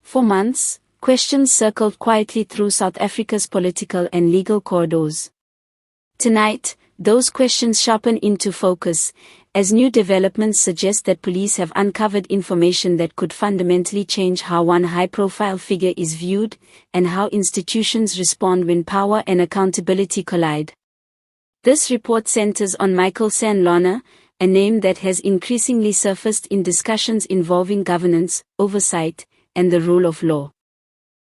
For months, questions circled quietly through South Africa's political and legal corridors. Tonight, those questions sharpen into focus, as new developments suggest that police have uncovered information that could fundamentally change how one high-profile figure is viewed, and how institutions respond when power and accountability collide. This report centers on Michael Sandlana, a name that has increasingly surfaced in discussions involving governance, oversight, and the rule of law.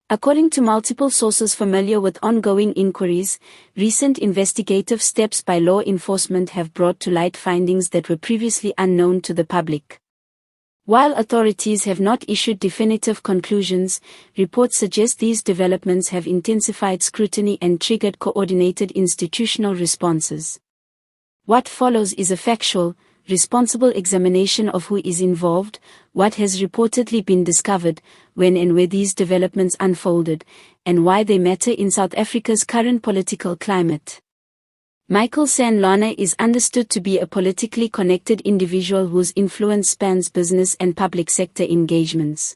According to multiple sources familiar with ongoing inquiries, recent investigative steps by law enforcement have brought to light findings that were previously unknown to the public. While authorities have not issued definitive conclusions, reports suggest these developments have intensified scrutiny and triggered coordinated institutional responses. What follows is a factual, responsible examination of who is involved, what has reportedly been discovered, when and where these developments unfolded, and why they matter in South Africa's current political climate. Michael Sandlana is understood to be a politically connected individual whose influence spans business and public sector engagements.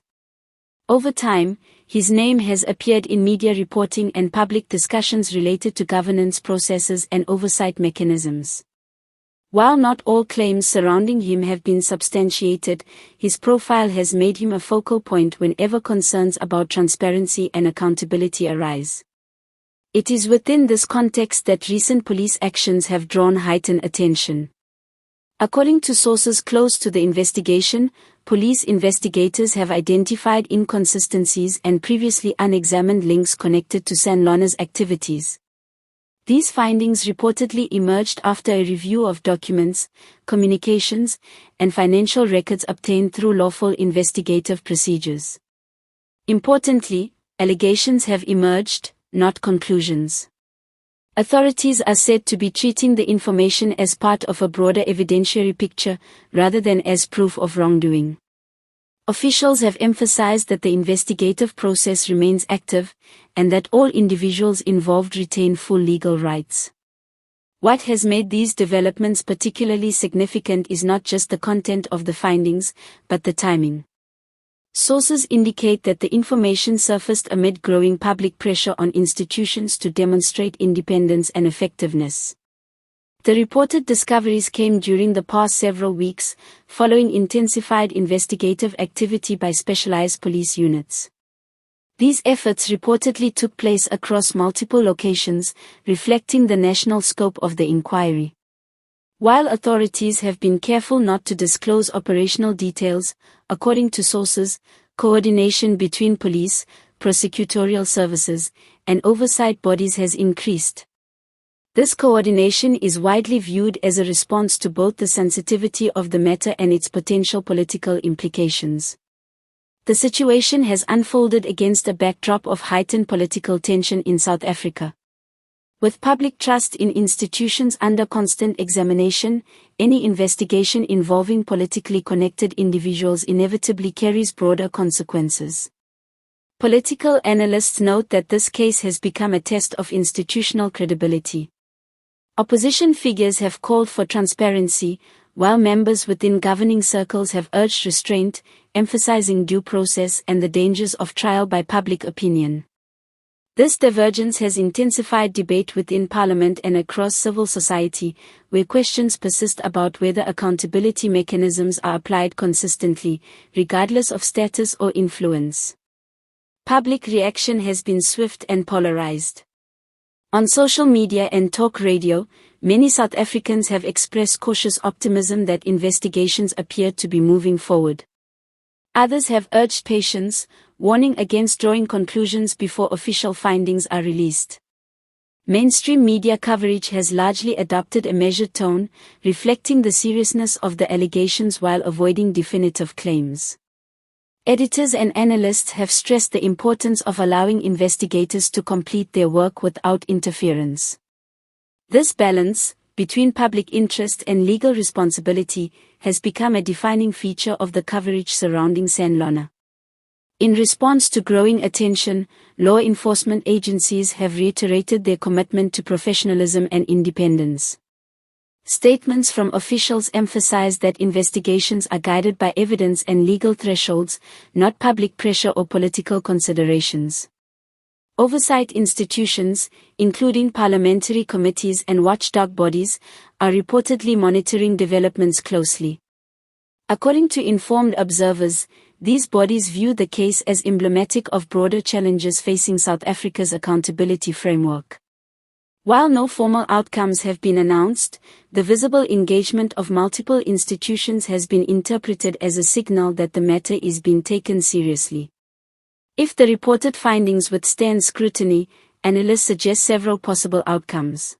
Over time, his name has appeared in media reporting and public discussions related to governance processes and oversight mechanisms. While not all claims surrounding him have been substantiated, his profile has made him a focal point whenever concerns about transparency and accountability arise. It is within this context that recent police actions have drawn heightened attention. According to sources close to the investigation, police investigators have identified inconsistencies and previously unexamined links connected to Sandlana's activities. These findings reportedly emerged after a review of documents, communications, and financial records obtained through lawful investigative procedures. Importantly, allegations have emerged, not conclusions. Authorities are said to be treating the information as part of a broader evidentiary picture, rather than as proof of wrongdoing. Officials have emphasized that the investigative process remains active, and that all individuals involved retain full legal rights. What has made these developments particularly significant is not just the content of the findings, but the timing. Sources indicate that the information surfaced amid growing public pressure on institutions to demonstrate independence and effectiveness. The reported discoveries came during the past several weeks, following intensified investigative activity by specialized police units. These efforts reportedly took place across multiple locations, reflecting the national scope of the inquiry. While authorities have been careful not to disclose operational details, according to sources, coordination between police, prosecutorial services, and oversight bodies has increased. This coordination is widely viewed as a response to both the sensitivity of the matter and its potential political implications. The situation has unfolded against a backdrop of heightened political tension in South Africa. With public trust in institutions under constant examination, any investigation involving politically connected individuals inevitably carries broader consequences. Political analysts note that this case has become a test of institutional credibility. Opposition figures have called for transparency, while members within governing circles have urged restraint, emphasizing due process and the dangers of trial by public opinion. This divergence has intensified debate within Parliament and across civil society, where questions persist about whether accountability mechanisms are applied consistently, regardless of status or influence. Public reaction has been swift and polarized. On social media and talk radio, many South Africans have expressed cautious optimism that investigations appear to be moving forward. Others have urged patience, warning against drawing conclusions before official findings are released. Mainstream media coverage has largely adopted a measured tone, reflecting the seriousness of the allegations while avoiding definitive claims. Editors and analysts have stressed the importance of allowing investigators to complete their work without interference. This balance, between public interest and legal responsibility, has become a defining feature of the coverage surrounding Sandlana. In response to growing attention, law enforcement agencies have reiterated their commitment to professionalism and independence. Statements from officials emphasize that investigations are guided by evidence and legal thresholds, not public pressure or political considerations. Oversight institutions, including parliamentary committees and watchdog bodies, are reportedly monitoring developments closely. According to informed observers, these bodies view the case as emblematic of broader challenges facing South Africa's accountability framework. While no formal outcomes have been announced, the visible engagement of multiple institutions has been interpreted as a signal that the matter is being taken seriously. If the reported findings withstand scrutiny, analysts suggest several possible outcomes.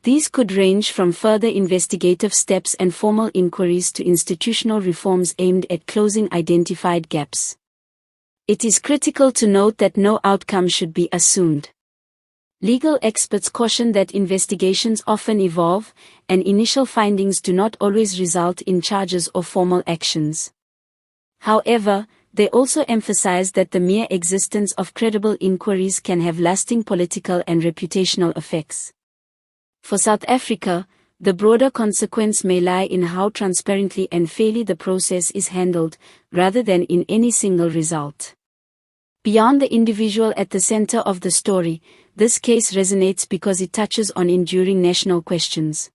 These could range from further investigative steps and formal inquiries to institutional reforms aimed at closing identified gaps. It is critical to note that no outcome should be assumed. Legal experts caution that investigations often evolve, and initial findings do not always result in charges or formal actions. However, they also emphasize that the mere existence of credible inquiries can have lasting political and reputational effects. For South Africa, the broader consequence may lie in how transparently and fairly the process is handled, rather than in any single result. Beyond the individual at the center of the story, this case resonates because it touches on enduring national questions.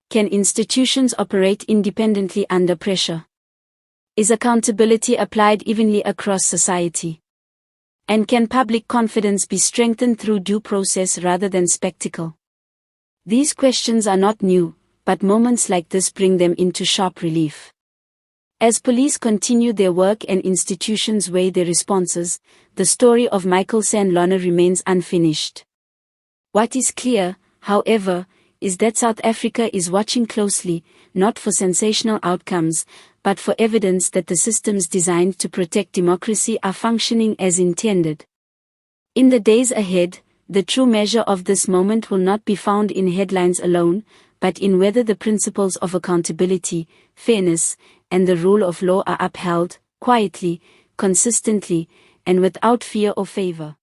Can institutions operate independently under pressure? Is accountability applied evenly across society? And can public confidence be strengthened through due process rather than spectacle? These questions are not new, but moments like this bring them into sharp relief. As police continue their work and institutions weigh their responses, the story of Michael Sandlana remains unfinished. What is clear, however, is that South Africa is watching closely, not for sensational outcomes, but for evidence that the systems designed to protect democracy are functioning as intended. In the days ahead, the true measure of this moment will not be found in headlines alone, but in whether the principles of accountability, fairness, and the rule of law are upheld, quietly, consistently, and without fear or favor.